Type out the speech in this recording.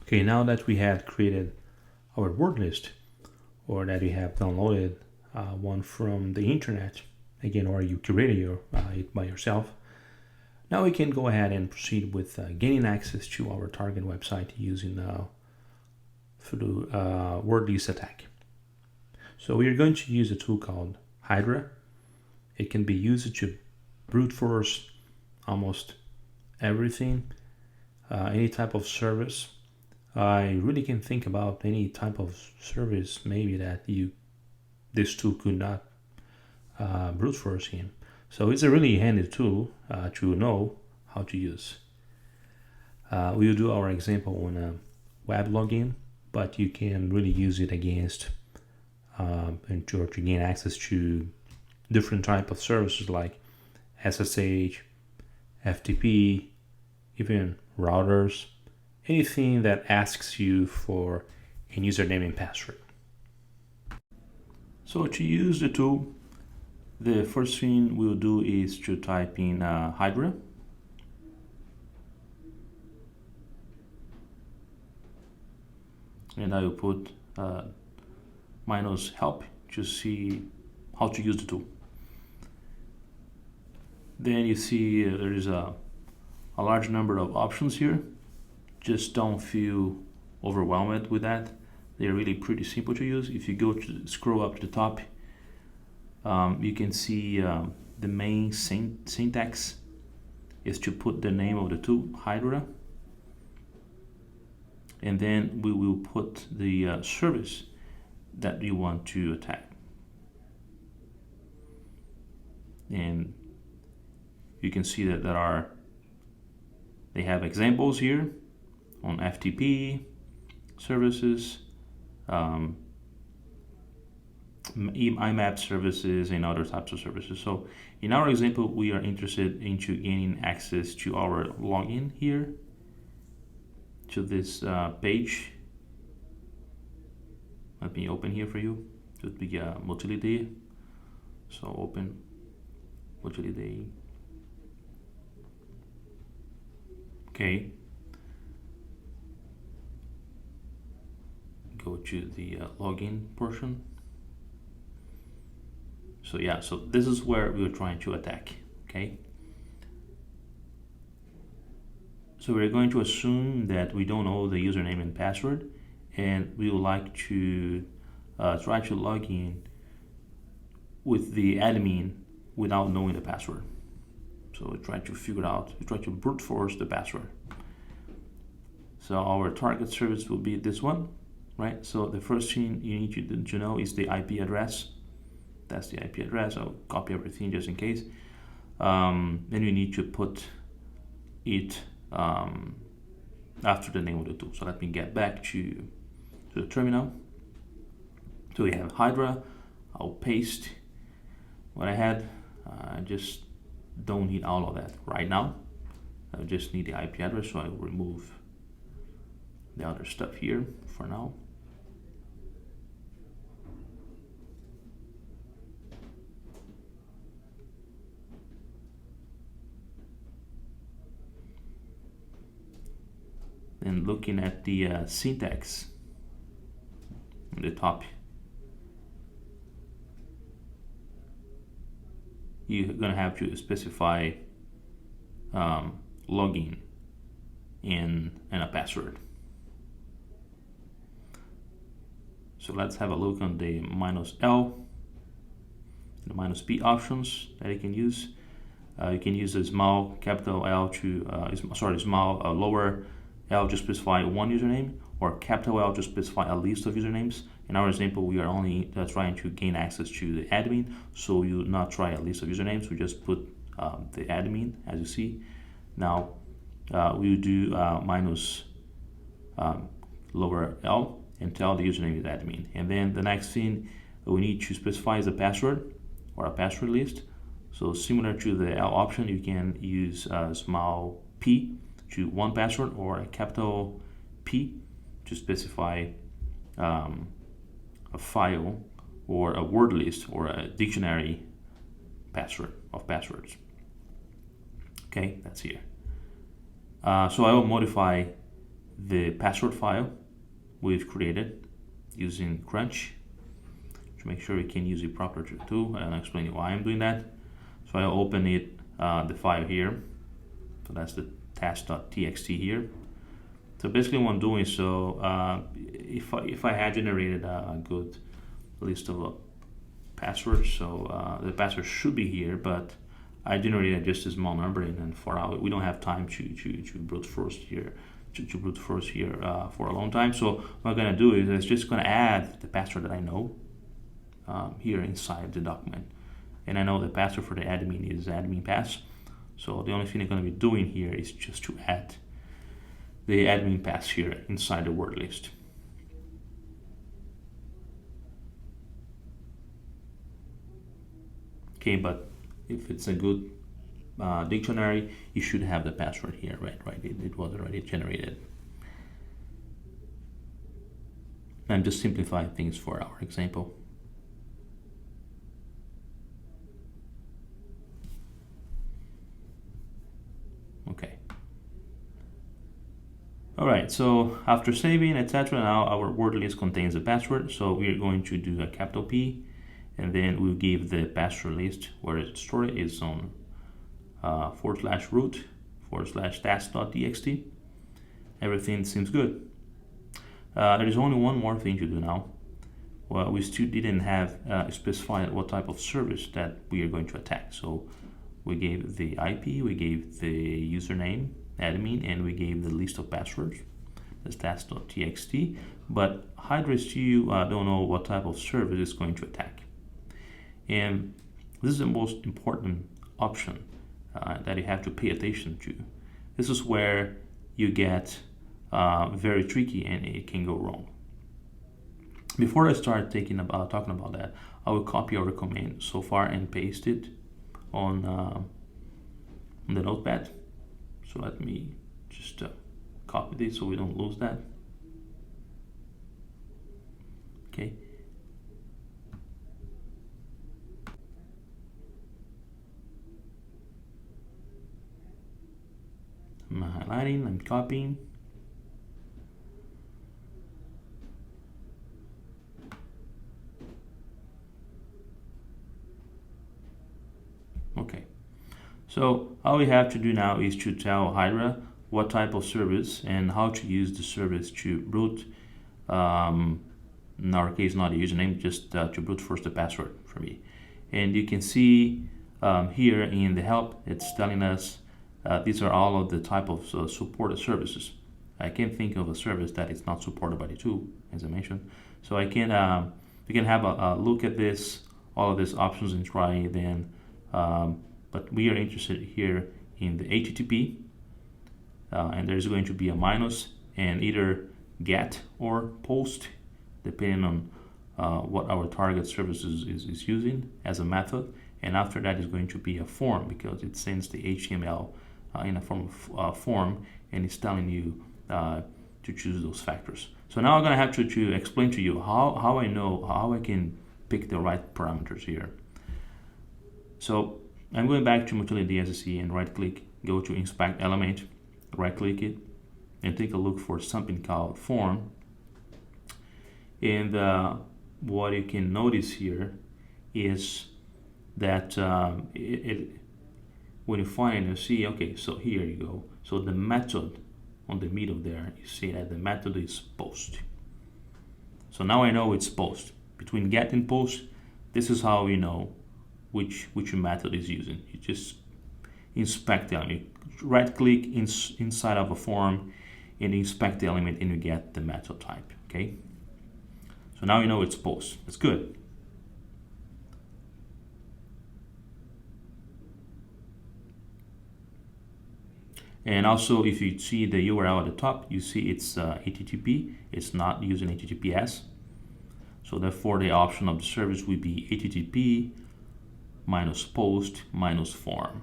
Okay, now that we had created our word list, or that we have downloaded one from the internet, again, or you created it by yourself, now we can go ahead and proceed with gaining access to our target website using through word list attack. So we are going to use a tool called Hydra. It can be used to brute force almost everything, any type of service. I really can think about any type of service maybe that this tool could not brute force in. So it's a really handy tool to know how to use. We will do our example on a web login, but you can really use it against and to gain access to different type of services like SSH, FTP, even routers, anything that asks you for a username and password. So to use the tool, the first thing we'll do is to type in Hydra. And I will put minus help to see how to use the tool. Then you see there is a large number of options here. Just don't feel overwhelmed with that. They're really pretty simple to use. If you go to scroll up to the top, you can see the main syntax is to put the name of the tool, Hydra, and then we will put the service that we want to attack. And you can see that they have examples here on FTP services, IMAP services, and other types of services. So in our example, we are interested into gaining access to our login here to this page. Let me open here for you. It would be Motility. So open Motility. Okay. Go to the login portion. So yeah, so this is where we're trying to attack, okay? So we're going to assume that we don't know the username and password, and we would like to try to log in with the admin without knowing the password. So we try to figure out, we try to brute force the password. So our target service will be this one, right? So the first thing you need to know is the IP address. That's the IP address. I'll copy everything just in case. Then you need to put it after the name of the tool. So let me get back to the terminal. So we have Hydra. I'll paste what I had. I just don't need all of that right now. I just need the IP address, so I will remove the other stuff here for now. And looking at the syntax on the top, you're gonna have to specify login and a password. So let's have a look on the -L, the -P options that you can use. You can use a small capital L to lower L to specify one username, or capital L to specify a list of usernames. In our example, we are only trying to gain access to the admin, so you not try a list of usernames. We just put the admin, as you see. Now we will do lower L and tell the username is admin. And then the next thing we need to specify is a password or a password list. So similar to the L option, you can use a small p to one password, or a capital P to specify a file or a word list or a dictionary password of passwords. Okay, that's here. So I will modify the password file we've created using Crunch to make sure we can use it properly too, and I'll explain you why I'm doing that. So I'll open it, the file here. So that's the test.txt here. So basically what I'm doing, so if I had generated a good list of passwords, so the password should be here, but I generated just a small number, and then we don't have time to brute force here, for a long time. So what I'm gonna do is I'm just gonna add the password that I know here inside the document, and I know the password for the admin is admin pass. So the only thing I'm gonna be doing here is just to add the admin pass here inside the word list. Okay, but if it's a good dictionary, you should have the password here, right? It was already generated. I'm just simplifying things for our example. Okay. All right, so after saving, etc., now our word list contains a password. So we're going to do a capital P, and then we'll give the password list where it's stored is on /root/task.txt. Everything seems good. There is only one more thing to do now. Well, we still didn't have specified what type of service that we are going to attack. So we gave the IP, we gave the username, admin, and we gave the list of passwords. That's task.txt. But Hydra still don't know what type of service it's going to attack. And this is the most important option that you have to pay attention to. This is where you get very tricky and it can go wrong. Before I start talking about that, I will copy our command so far and paste it on the notepad. So let me just copy this so we don't lose that. Okay. I'm highlighting, I'm copying. Okay. So all we have to do now is to tell Hydra what type of service and how to use the service to root, in our case not a username, just to brute force the password for me. And you can see here in the help, it's telling us these are all of the type of supported services. I can't think of a service that is not supported by the tool, as I mentioned. So we can have a look at this, all of these options, and try then. But we are interested here in the HTTP, and there's going to be a minus and either get or post, depending on what our target service is using as a method. And after that is going to be a form, because it sends the HTML in a form of form, and it's telling you to choose those factors. So now I'm going to have to explain to you how I know how I can pick the right parameters here. So I'm going back to Utility DSC and right click, go to inspect element, right click it, and take a look for something called form. And what you can notice here is that when you find it, you see, okay, so here you go. So the method on the middle there, you see that the method is post. So now I know it's post. Between get and post, this is how we know which method is using. You just inspect the element. Right click inside of a form and inspect the element, and you get the method type. Okay. So now you know it's post. That's good. And also, if you see the URL at the top, you see it's HTTP. It's not using HTTPS. So therefore, the option of the service would be HTTP -post -form.